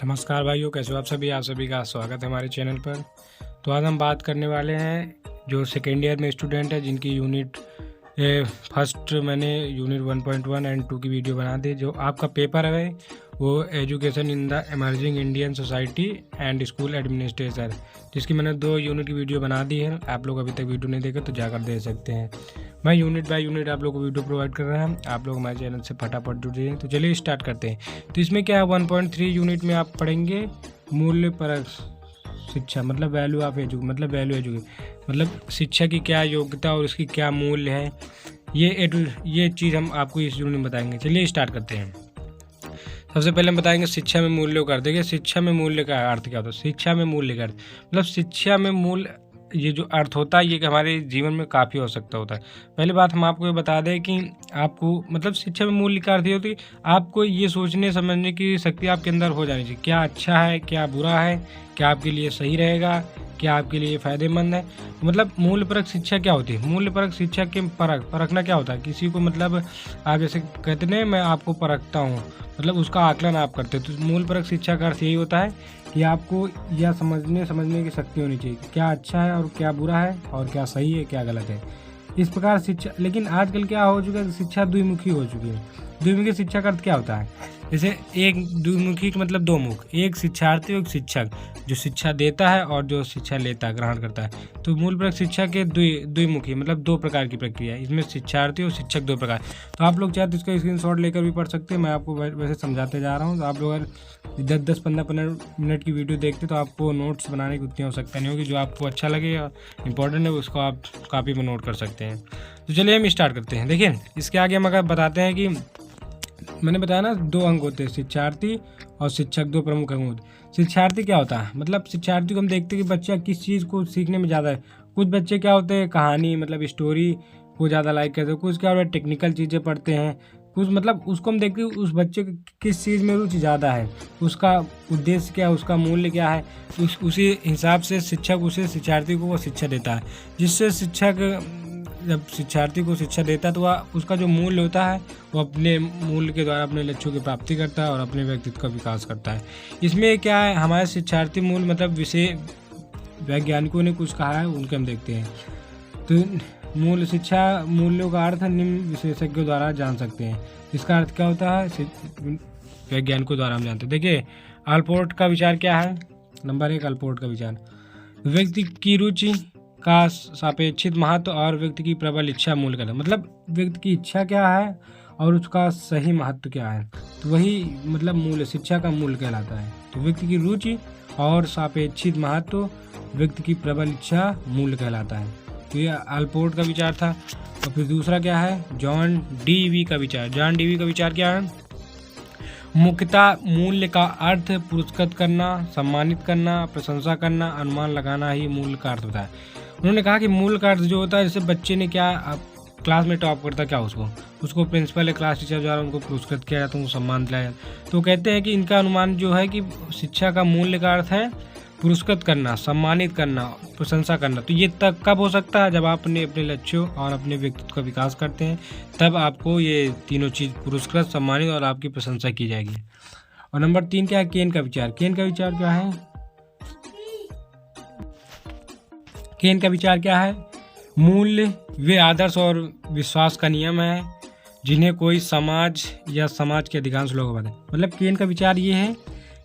नमस्कार भाइयों, कैसे हो आप सभी का स्वागत है हमारे चैनल पर। तो आज हम बात करने वाले हैं जो सेकेंड ईयर में स्टूडेंट है जिनकी यूनिट फर्स्ट मैंने यूनिट 1.1 एंड 2 की वीडियो बना दी। जो आपका पेपर है वो education in the emerging Indian society and school administration, जिसकी मैंने 2 यूनिट की वीडियो बना दी है। आप लोग अभी तक वीडियो नहीं देखे तो जाकर देख सकते हैं। मैं यूनिट बाय यूनिट आप लोग को वीडियो प्रोवाइड कर रहा है। आप लोग हमारे चैनल से फटाफट जुड़ जाइए। तो चलिए स्टार्ट करते हैं। तो इसमें क्या है, 1.3 यूनिट में आप पढ़ेंगे मूल्य परक शिक्षा, मतलब वैल्यू ऑफ एजुकेशन, मतलब वैल्यू एजुकेशन, मतलब शिक्षा की क्या योग्यता और उसकी क्या मूल्य है। ये चीज़ हम आपको इस यूनिट में बताएंगे। चलिए स्टार्ट करते हैं। सबसे पहले हम बताएंगे शिक्षा में मूल्यों का अर्थ। देखिए, शिक्षा में मूल्य का अर्थ क्या होता है। शिक्षा में मूल्य का अर्थ मतलब शिक्षा में मूल्य, ये जो अर्थ होता है ये कि हमारे जीवन में काफ़ी आवश्यकता होता है। पहली बात हम आपको ये बता दें कि आपको मतलब शिक्षा में मूल्य का अर्थ ये होती है आपको ये सोचने समझने की शक्ति आपके अंदर हो जानी चाहिए, क्या अच्छा है क्या बुरा है, क्या आपके लिए सही रहेगा, क्या आपके लिए फ़ायदेमंद है। मतलब मूल्य परक शिक्षा क्या होती है। मूल्य परक शिक्षा के परखना क्या होता है, किसी को मतलब आप जैसे कहते हैं मैं आपको परखता हूँ, मतलब उसका आकलन आप करते हैं। तो मूल्य परक शिक्षा का अर्थ यही होता है कि आपको यह समझने की शक्ति होनी चाहिए क्या अच्छा है और क्या बुरा है और क्या सही है क्या गलत है। इस प्रकार शिक्षा, लेकिन आजकल क्या हो चुका है, शिक्षा द्विमुखी हो चुकी है। द्विमुखी शिक्षा का अर्थ क्या होता है, जैसे एक द्विमुखी का मतलब 2 मुख, एक शिक्षार्थी और एक शिक्षक, जो शिक्षा देता है और जो शिक्षा लेता है, ग्रहण करता है। तो मूल परक शिक्षा के द्विमुखी मतलब 2 प्रकार की प्रक्रिया है, इसमें शिक्षार्थी और शिक्षक 2 प्रकार। तो आप लोग चाहे तो इसका स्क्रीनशॉट लेकर भी पढ़ सकते हैं। मैं आपको वैसे समझाते जा रहा हूँ। तो आप लोग अगर 10-10, 15 मिनट की वीडियो देखते तो आपको नोट्स बनाने की उतनी आवश्यकता नहीं होगी। जो आपको अच्छा लगे और इम्पोर्टेंट है उसको आप कॉपी में नोट कर सकते हैं। तो चलिए हम स्टार्ट करते हैं। देखिए, इसके आगे हम अगर बताते हैं कि मैंने बताया ना 2 अंग होते हैं, शिक्षार्थी और शिक्षक, 2 प्रमुख अंग होते हैं। शिक्षार्थी क्या होता है, मतलब शिक्षार्थी को हम देखते हैं कि बच्चा किस चीज़ को सीखने में ज़्यादा है। कुछ बच्चे क्या होते हैं कहानी मतलब स्टोरी को ज़्यादा लाइक करते हैं, कुछ क्या होता है टेक्निकल चीज़ें पढ़ते हैं, कुछ मतलब उसको हम देखते हैं उस बच्चे को किस चीज़ में रुचि ज़्यादा है, उसका उद्देश्य क्या है, उसका मूल्य क्या है। उसी हिसाब से शिक्षक उसे शिक्षार्थी को वो शिक्षा देता है। जिससे शिक्षक जब शिक्षार्थी को शिक्षा देता है तो वह उसका जो मूल्य होता है वो अपने मूल्य के द्वारा अपने लक्ष्यों की प्राप्ति करता है और अपने व्यक्तित्व का विकास करता है। इसमें क्या है, हमारे शिक्षार्थी मूल्य मतलब विषय वैज्ञानिकों ने कुछ कहा है उनके हम देखते हैं। तो मूल्य शिक्षा मूल्यों का अर्थ निम्न विशेषज्ञों द्वारा जान सकते हैं। इसका अर्थ क्या होता है वैज्ञानिकों द्वारा हम जानते हैं। देखिए, अल्पोर्ट का विचार क्या है। नंबर 1 अल्पोर्ट का विचार, व्यक्ति की रुचि का सापेक्षित महत्व और व्यक्ति की प्रबल इच्छा मूल्य का, मतलब व्यक्ति की इच्छा क्या है और उसका सही महत्व क्या है, तो वही मतलब मूल्य शिक्षा का मूल्य कहलाता है। तो व्यक्ति की रुचि और सापेक्षित महत्व व्यक्ति की प्रबल इच्छा मूल्य कहलाता है। तो ये अल्पोर्ट का विचार था। और फिर दूसरा क्या है, जॉन डीवी का विचार। जॉन डीवी का विचार क्या है, मुख्यतः मूल्य का अर्थ पुरस्कृत करना, सम्मानित करना, प्रशंसा करना, अनुमान लगाना ही मूल्य का अर्थ होता है। उन्होंने कहा कि मूल्य का अर्थ जो होता है, जैसे बच्चे ने क्या क्लास में टॉप करता क्या उसको प्रिंसिपल या क्लास टीचर द्वारा उनको पुरस्कृत किया जाता है, उनको सम्मान दिलाया जाता है। तो कहते हैं कि इनका अनुमान जो है कि शिक्षा का मूल्य का अर्थ है पुरस्कृत करना, सम्मानित करना, प्रशंसा करना। तो ये तब कब हो सकता है, जब आप अपने लक्ष्यों और अपने व्यक्तित्व का विकास करते हैं, तब आपको ये तीनों चीज़ पुरस्कृत, सम्मानित और आपकी प्रशंसा की जाएगी। और नंबर 3 क्या है, केन का विचार। केन का विचार क्या है, केन का विचार क्या है, मूल्य वे आदर्श और विश्वास का नियम है जिन्हें कोई समाज या समाज के अधिकांश लोग बताते हैं। मतलब केन का विचार ये है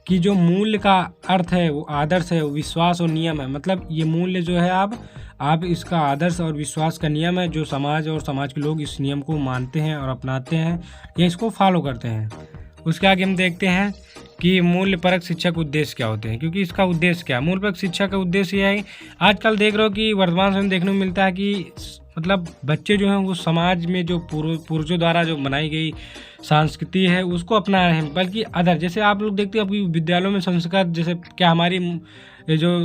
कि जो मूल्य का अर्थ है वो आदर्श है, विश्वास और नियम है। मतलब ये मूल्य जो है आप इसका आदर्श और विश्वास का नियम है, जो समाज और समाज के लोग इस नियम को मानते हैं और अपनाते हैं या इसको फॉलो करते हैं। उसके आगे हम देखते हैं कि मूल्य परक शिक्षा के उद्देश्य क्या होते हैं, क्योंकि इसका उद्देश्य क्या है। मूल्य परक शिक्षा का उद्देश्य यह है, आजकल देख रहे हो कि वर्तमान समय में देखने को मिलता है कि मतलब बच्चे जो हैं वो समाज में जो पूर्वजों द्वारा जो बनाई गई संस्कृति है उसको अपना रहे हैं, बल्कि अदर, जैसे आप लोग देखते हो आपकी विद्यालयों में संस्कृत, जैसे क्या हमारी जो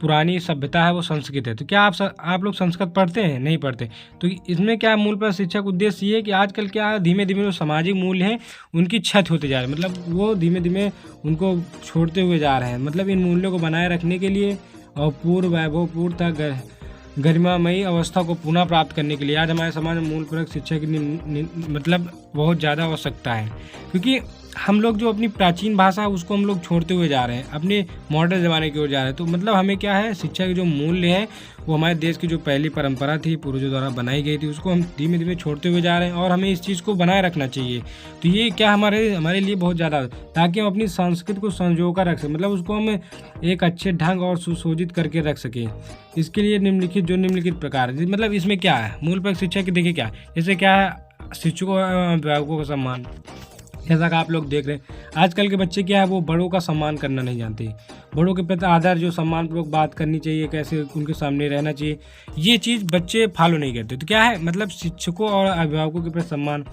पुरानी सभ्यता है वो संस्कृत है। तो क्या आप लोग संस्कृत पढ़ते हैं, नहीं पढ़ते। तो इसमें क्या मूल पर शिक्षा का उद्देश्य ये है कि आजकल क्या धीमे धीमे जो सामाजिक मूल्य हैं उनकी क्षति होते जा रहे हैं, मतलब वो धीमे धीमे उनको छोड़ते हुए जा रहे हैं। मतलब इन मूल्यों को बनाए रखने के लिए और पूर्व वैभवपूर्णता गरिमामयी अवस्था को पुनः प्राप्त करने के लिए आज हमारे समाज में मूल परक शिक्षा की मतलब बहुत ज़्यादा आवश्यकता है, क्योंकि हम लोग जो अपनी प्राचीन भाषा है उसको हम लोग छोड़ते हुए जा रहे हैं, अपने मॉडर्न ज़माने की ओर जा रहे हैं। तो मतलब हमें क्या है, शिक्षा के जो मूल्य है वो हमारे देश की जो पहली परंपरा थी, पूर्वजों द्वारा बनाई गई थी, उसको हम धीमे धीमे छोड़ते हुए जा रहे हैं और हमें इस चीज़ को बनाए रखना चाहिए। तो ये क्या हमारे लिए बहुत ज़्यादा, ताकि हम अपनी संस्कृति को संजो कर रख सकें, मतलब उसको हम एक अच्छे ढंग और सुशोभित करके रख सकें। इसके लिए निम्नलिखित प्रकार है, मतलब इसमें क्या है मूल पर शिक्षा की, देखिए क्या है, जैसे क्या है, शिक्षकों एवं अभिभावकों का सम्मान। जैसा कि आप लोग देख रहे हैं आजकल के बच्चे क्या है, वो बड़ों का सम्मान करना नहीं जानते। बड़ों के प्रति आदर, जो सम्मानपूर्वक बात करनी चाहिए, कैसे उनके सामने रहना चाहिए, ये चीज़ बच्चे फॉलो नहीं करते। तो क्या है, मतलब शिक्षकों और अभिभावकों के प्रति सम्मान।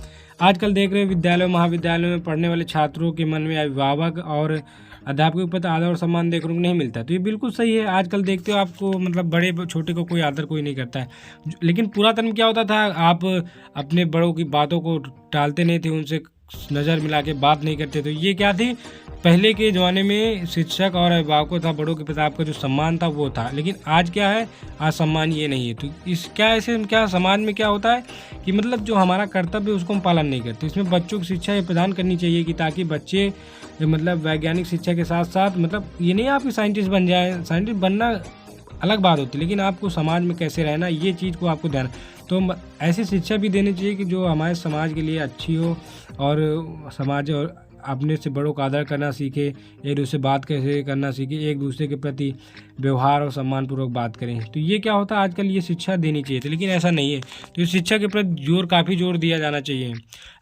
आजकल देख रहे हैं विद्यालयों महाविद्यालयों में पढ़ने वाले छात्रों के मन में अभिभावक और अध्यापकों के प्रति आदर और सम्मान देखने को नहीं मिलता है। तो ये बिल्कुल सही है। आजकल देखते हो आपको, मतलब बड़े छोटे को कोई आदर कोई नहीं करता है। लेकिन पुरातन में क्या होता था, आप अपने बड़ों की बातों को टालते नहीं थे, उनसे नज़र मिला के बात नहीं करते। तो ये क्या थी, पहले के ज़माने में शिक्षक और अभिभावकों था, बड़ों के प्रति आपका जो सम्मान था वो था। लेकिन आज क्या है, आज सम्मान ये नहीं है। तो इस क्या ऐसे क्या समाज में क्या होता है कि मतलब जो हमारा कर्तव्य है उसको हम पालन नहीं करते। इसमें बच्चों की शिक्षा ये प्रदान करनी चाहिए कि ताकि बच्चे मतलब वैज्ञानिक शिक्षा के साथ साथ, मतलब ये नहीं आपकी साइंटिस्ट बन जाए, साइंटिस्ट बनना अलग बात होती है, लेकिन आपको समाज में कैसे रहना, ये चीज़ को आपको ध्यान। तो ऐसी शिक्षा भी देनी चाहिए कि जो हमारे समाज के लिए अच्छी हो, और समाज और अपने से बड़ों का आदर करना सीखे, एक दूसरे से बात कैसे करना सीखे, एक दूसरे के प्रति व्यवहार और सम्मानपूर्वक बात करें। तो ये क्या होता है, आजकल ये शिक्षा देनी चाहिए थी, लेकिन ऐसा नहीं है। तो इस शिक्षा के प्रति काफ़ी जोर दिया जाना चाहिए।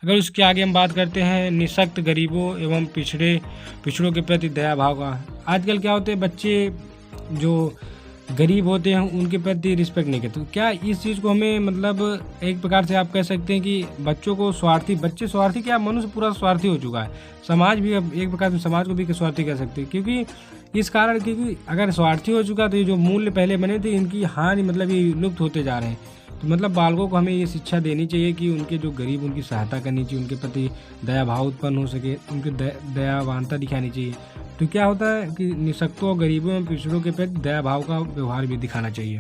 अगर उसके आगे हम बात करते हैं निःशक्त गरीबों एवं पिछड़ों के प्रति दया भाव का। आजकल क्या होते हैं, बच्चे जो गरीब होते हैं उनके प्रति रिस्पेक्ट नहीं करते। तो क्या इस चीज़ को हमें, मतलब एक प्रकार से आप कह सकते हैं कि बच्चों को बच्चे स्वार्थी, क्या मनुष्य पूरा स्वार्थी हो चुका है। समाज भी अब एक प्रकार से समाज को भी स्वार्थी कह सकते हैं, क्योंकि इस कारण, क्योंकि अगर स्वार्थी हो चुका तो ये जो मूल्य पहले बने थे इनकी हानि, मतलब ये लुप्त होते जा रहे हैं। तो मतलब बालकों को हमें ये शिक्षा देनी चाहिए कि उनके जो गरीब, उनकी सहायता करनी चाहिए, उनके प्रति दया भाव उत्पन्न हो सके, उनकी दयावानता दिखानी चाहिए। तो क्या होता है कि निःशक्तों और गरीबों एवं पिछड़ों के प्रति दया भाव का व्यवहार भी दिखाना चाहिए।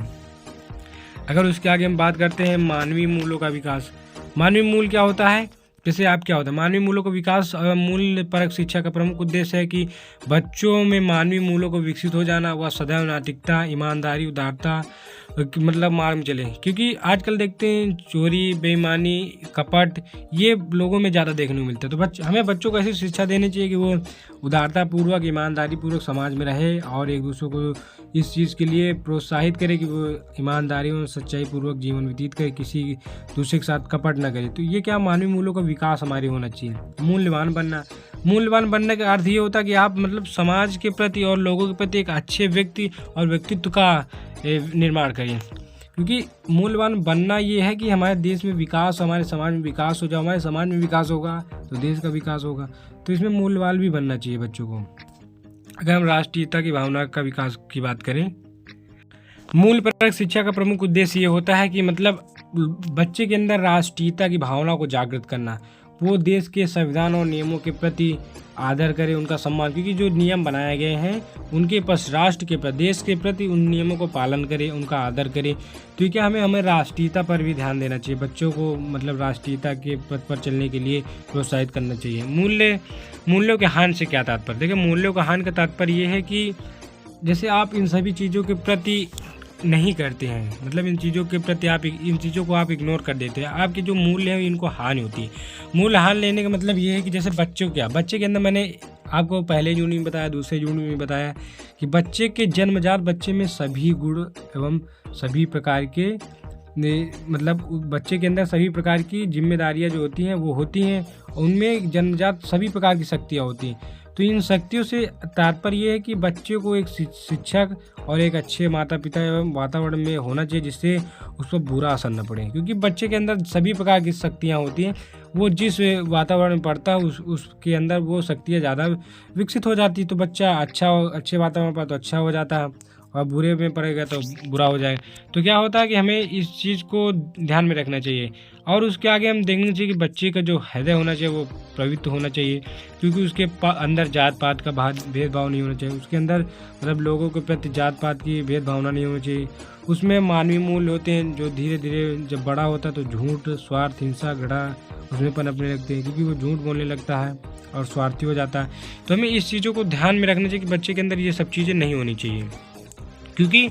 अगर उसके आगे हम बात करते हैं मानवीय मूल्यों का विकास। मानवीय मूल्य क्या होता है, जैसे आप क्या होता है, मानवीय मूल्यों का विकास और मूल्य परक शिक्षा का प्रमुख उद्देश्य है कि बच्चों में मानवीय मूल्यों को विकसित हो जाना, वह सदैव नैतिकता, ईमानदारी, उदारता मतलब मार्ग में चले। क्योंकि आजकल देखते हैं चोरी, बेईमानी, कपट, ये लोगों में ज़्यादा देखने को मिलता है। तो हमें बच्चों को ऐसी शिक्षा देनी चाहिए कि वो उदारतापूर्वक, ईमानदारीपूर्वक समाज में रहे और एक दूसरे को इस चीज़ के लिए प्रोत्साहित करे कि वो ईमानदारी और सच्चाई पूर्वक जीवन व्यतीत करे, किसी दूसरे के साथ कपट न करे। तो ये क्या, मानवीय मूल्यों का विकास हमारी होना चाहिए। मूल्यवान बनने का अर्थ ये होता है कि आप मतलब समाज के प्रति और लोगों के प्रति एक अच्छे व्यक्ति और व्यक्तित्व का निर्माण करें। क्योंकि मूल्यवान बनना ये है कि हमारे देश में विकास, हमारे समाज में विकास हो जाए, हमारे समाज में विकास होगा तो देश का विकास होगा। तो इसमें मूल्यवान भी बनना चाहिए बच्चों को। अगर हम राष्ट्रीयता की भावना का विकास की बात करें, मूल्य परक शिक्षा का प्रमुख उद्देश्य ये होता है कि मतलब बच्चे के अंदर राष्ट्रीयता की भावना को जागृत करना, वो देश के संविधान और नियमों के प्रति आदर करे, उनका सम्मान, क्योंकि जो नियम बनाए गए हैं उनके पास राष्ट्र के प्रति, देश के प्रति उन नियमों को पालन करे, उनका आदर करे। तो क्या हमें राष्ट्रीयता पर भी ध्यान देना चाहिए, बच्चों को मतलब राष्ट्रीयता के पथ पर चलने के लिए प्रोत्साहित करना चाहिए। मूल्यों के हानि से क्या तात्पर्य, देखिए मूल्यों का हानि का तात्पर्य ये है कि जैसे आप इन सभी चीज़ों के प्रति नहीं करते हैं, मतलब इन चीज़ों के प्रति इन चीज़ों को आप इग्नोर कर देते हैं, आपके जो मूल्य हैं इनको हानि होती है। मूल्य हानि लेने का मतलब ये है कि जैसे बच्चे के अंदर, मैंने आपको पहले यूनिट में बताया, दूसरे यूनिट में बताया कि बच्चे के जन्मजात बच्चे में सभी गुण एवं सभी प्रकार के मतलब बच्चे के अंदर सभी प्रकार की जिम्मेदारियां जो होती हैं वो होती हैं, उनमें जन्मजात सभी प्रकार की शक्तियाँ होती हैं। तो इन शक्तियों से तात्पर्य ये है कि बच्चे को एक शिक्षक और एक अच्छे माता पिता एवं वातावरण में होना चाहिए जिससे उस पर बुरा असर न पड़े। क्योंकि बच्चे के अंदर सभी प्रकार की शक्तियाँ होती हैं, वो जिस वातावरण में पढ़ता है उसके अंदर वो शक्तियाँ ज़्यादा विकसित हो जाती। तो बच्चा अच्छे वातावरण पर तो अच्छा हो जाता है और बुरे में पड़ेगा तो बुरा हो जाएगा। तो क्या होता है कि हमें इस चीज़ को ध्यान में रखना चाहिए। और उसके आगे हम देखना चाहिए कि बच्चे का जो हृदय होना चाहिए वो पवित्र होना चाहिए, क्योंकि उसके अंदर जात पात का भेदभाव नहीं होना चाहिए। उसके अंदर मतलब लोगों के प्रति जात पात की भेदभावना नहीं होनी चाहिए। उसमें मानवीय मूल्य होते हैं जो धीरे धीरे जब बड़ा होता है तो झूठ, स्वार्थ, हिंसा, घृणा उसमें पनपने लगते हैं, क्योंकि वो झूठ बोलने लगता है और स्वार्थी हो जाता है। तो हमें इस चीज़ों को ध्यान में रखना चाहिए कि बच्चे के अंदर ये सब चीज़ें नहीं होनी चाहिए, क्योंकि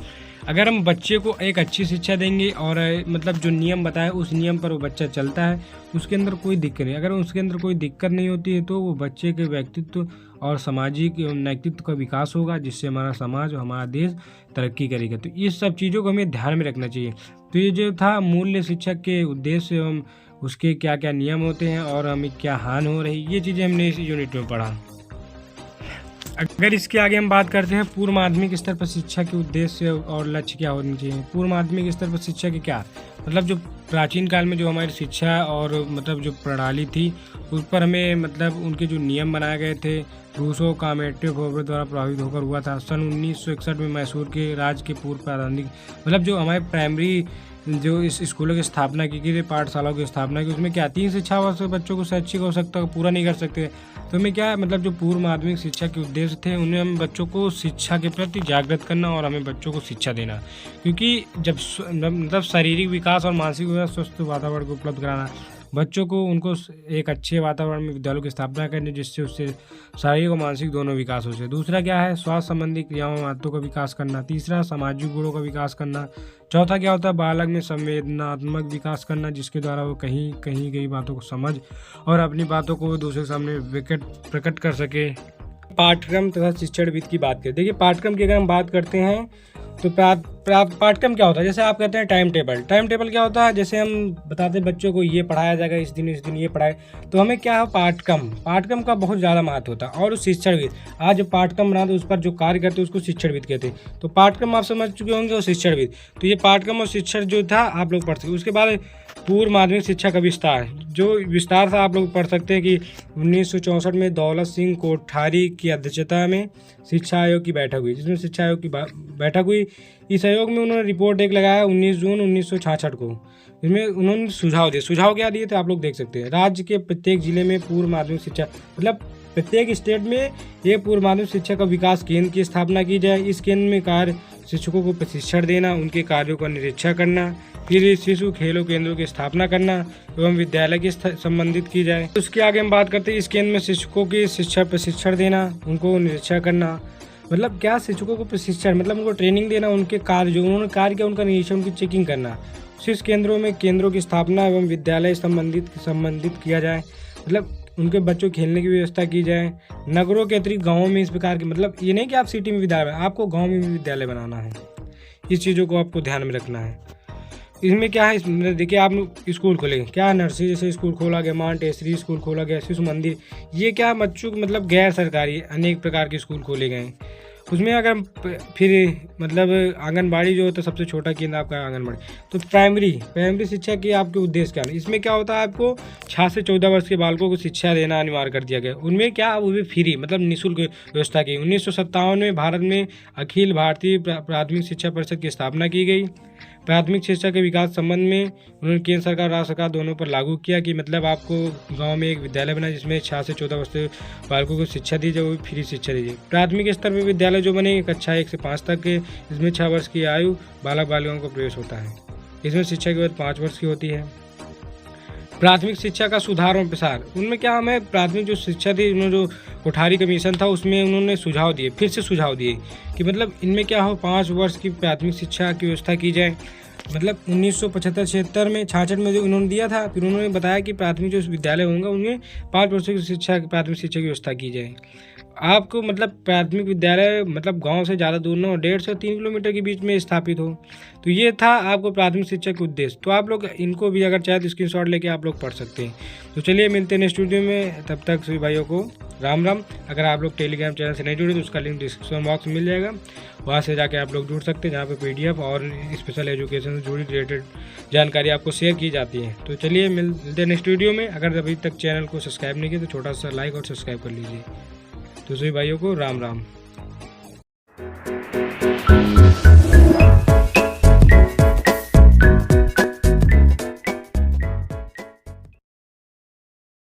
अगर हम बच्चे को एक अच्छी शिक्षा देंगे और मतलब जो नियम बताए उस नियम पर वो बच्चा चलता है, उसके अंदर कोई दिक्कत नहीं। अगर उसके अंदर कोई दिक्कत नहीं होती है तो वो बच्चे के व्यक्तित्व और सामाजिक नैतित्व का विकास होगा, जिससे हमारा समाज और हमारा देश तरक्की करेगा। तो इस सब चीज़ों को हमें ध्यान में रखना चाहिए। तो ये जो था मूल्य शिक्षा के उद्देश्य एवं उसके क्या क्या नियम होते हैं और हमें क्या हानि हो रही, ये चीज़ें हमने इस यूनिट में पढ़ा। अगर इसके आगे हम बात करते हैं पूर्व माध्यमिक स्तर पर शिक्षा के उद्देश्य और लक्ष्य क्या होने चाहिए। पूर्व माध्यमिक स्तर पर शिक्षा के क्या मतलब जो प्राचीन काल में जो हमारी शिक्षा और मतलब जो प्रणाली थी उस पर हमें मतलब उनके जो नियम बनाए गए थे रूसो कामेटिव होवर द्वारा प्रभावित होकर हुआ था। सन 1961 में मैसूर के राज्य के पूर्व प्रारंभिक मतलब जो हमारे प्राइमरी जो इस स्कूलों की स्थापना की गई, पाठशालाओं की स्थापना की, उसमें क्या 3 से 6 वर्ष बच्चों को शैक्षिक आवश्यकता पूरा नहीं कर सकते। तो हमें क्या मतलब जो पूर्व माध्यमिक शिक्षा के उद्देश्य थे उन्हें हम बच्चों को शिक्षा के प्रति जागृत करना और हमें बच्चों को शिक्षा देना, क्योंकि जब मतलब शारीरिक विकास और मानसिक विकास स्वस्थ वातावरण को उपलब्ध कराना, बच्चों को उनको एक अच्छे वातावरण में विद्यालयों की स्थापना करनी जिससे उससे शारीरिक और मानसिक दोनों विकास हो सके। दूसरा क्या है स्वास्थ्य संबंधी क्रियाओं और आदतों का विकास करना। तीसरा सामाजिक गुणों का विकास करना। चौथा क्या होता है बालक में संवेदनात्मक विकास करना, जिसके द्वारा वो कहीं गई बातों को समझ और अपनी बातों को दूसरे के सामने प्रकट कर सके। पाठ्यक्रम तथा शिक्षण विधि की बात करें। देखिए पाठ्यक्रम की अगर हम बात करते हैं तो पाठ्यक्रम क्या होता है, जैसे आप कहते हैं टाइम टेबल क्या होता है, जैसे हम बताते हैं बच्चों को ये पढ़ाया जाएगा इस दिन ये पढ़ाए, तो हमें क्या है पाठ्यक्रम का बहुत ज़्यादा महत्व होता है। और शिक्षण विधि आज जो पाठ्यक्रम बनाते उस पर जो कार्य करते हैं उसको शिक्षण विधि कहते हैं। तो पाठ्यक्रम आप समझ चुके होंगे और शिक्षण विधि, तो ये पाठ्यक्रम और शिक्षण जो था आप लोग पढ़ सकते। उसके बाद पूर्व माध्यमिक शिक्षा का विस्तार, जो विस्तार था आप लोग पढ़ सकते हैं कि 1964 में दौलत सिंह कोठारी की अध्यक्षता में शिक्षा आयोग की बैठक हुई, जिसमें शिक्षा आयोग की बैठक हुई। इस आयोग में उन्होंने रिपोर्ट एक लगाया 19 जून 1966 को, जिसमें उन्होंने सुझाव क्या दिए थे आप लोग देख सकते हैं। राज्य के प्रत्येक जिले में पूर्व माध्यमिक शिक्षा मतलब प्रत्येक स्टेट में ये पूर्व माध्यमिक शिक्षा का विकास केंद्र की स्थापना की जाए। इस केंद्र में कार्य शिक्षकों को प्रशिक्षण देना, उनके कार्यों का निरीक्षण करना, फिर शिशु खेलों केंद्रों की स्थापना करना एवं विद्यालय की संबंधित की जाए। उसके आगे हम बात करते हैं इस केंद्र में शिक्षकों की शिक्षा प्रशिक्षण देना, उनको निरीक्षण करना, मतलब क्या शिक्षकों को प्रशिक्षण मतलब उनको ट्रेनिंग देना, उनके कार्य जो उन्होंने कार्य किया उनका निरीक्षण उनकी चेकिंग करना। शिक्षण केंद्रों में केंद्रों की स्थापना एवं विद्यालय संबंधित किया जाए, मतलब उनके बच्चों खेलने की व्यवस्था की जाए। नगरों के अतिरिक्त गाँवों में इस प्रकार के मतलब ये नहीं कि आप सिटी में विद्यालय, आपको गाँव में भी विद्यालय बनाना है। इस चीज़ों को आपको ध्यान में रखना है। इसमें क्या है देखिए आप स्कूल खोले क्या नर्सरी जैसे स्कूल खोला गया, मांटेसरी स्कूल खोला गया, शिशु मंदिर, ये क्या बच्चों मतलब गैर सरकारी अनेक प्रकार के स्कूल खोले गए। उसमें अगर फिर मतलब आंगनबाड़ी जो होता है सबसे छोटा केंद्र आपका आंगनबाड़ी। तो प्राइमरी शिक्षा के आपके उद्देश्य क्या है, इसमें क्या होता है आपको 6 से 14 वर्ष के बालकों को शिक्षा देना अनिवार्य कर दिया गया। उनमें क्या वो भी फ्री मतलब निःशुल्क व्यवस्था की। 1957 में भारत में अखिल भारतीय प्राथमिक शिक्षा परिषद की स्थापना की गई। प्राथमिक शिक्षा के विकास संबंध में उन्होंने केंद्र सरकार राज्य सरकार दोनों पर लागू किया कि मतलब आपको गांव में एक विद्यालय बना जिसमें 6 से 14 वर्ष के बालकों को शिक्षा दी जाए, वो फ्री शिक्षा दीजिए। प्राथमिक स्तर पर विद्यालय जो बने कक्षा 1 से 5 तक के, इसमें 6 वर्ष की आयु बालक बालिकाओं को प्रवेश होता है। इसमें शिक्षा की उम्र 5 वर्ष की होती है। प्राथमिक शिक्षा का सुधार और प्रसार, उनमें क्या हमें प्राथमिक जो शिक्षा थी उन्होंने जो कोठारी कमीशन था उसमें उन्होंने फिर से सुझाव दिए कि मतलब इनमें क्या हो 5 वर्ष की प्राथमिक शिक्षा की व्यवस्था की जाए। मतलब 1975-76 में 66 में जो उन्होंने दिया था, फिर उन्होंने बताया कि प्राथमिक जो विद्यालय होंगे उनमें 5 वर्ष की प्राथमिक शिक्षा की व्यवस्था की जाए। आपको मतलब प्राथमिक विद्यालय मतलब गांव से ज़्यादा दूर न हो, 1.5 से 3 किलोमीटर के बीच में स्थापित हो। तो ये था आपको प्राथमिक शिक्षा के उद्देश्य। तो आप लोग इनको भी अगर चाहे तो स्क्रीनशॉट लेके आप लोग पढ़ सकते हैं। तो चलिए मिलते हैं नेक्स्ट वीडियो में, तब तक सभी भाइयों को राम राम। अगर आप लोग टेलीग्राम चैनल से नहीं जुड़े तो उसका लिंक डिस्क्रिप्शन बॉक्स में मिल जाएगा, वहाँ से जाके आप लोग जुड़ सकते हैं, जहाँ पे PDF और स्पेशल एजुकेशन से जुड़ी रिलेटेड जानकारी आपको शेयर की जाती है। तो चलिए मिलते हैं नेक्स्ट वीडियो में। अगर अभी तक चैनल को सब्सक्राइब नहीं किया तो छोटा सा लाइक और सब्सक्राइब कर लीजिए। तो सभी भाइयों को राम राम।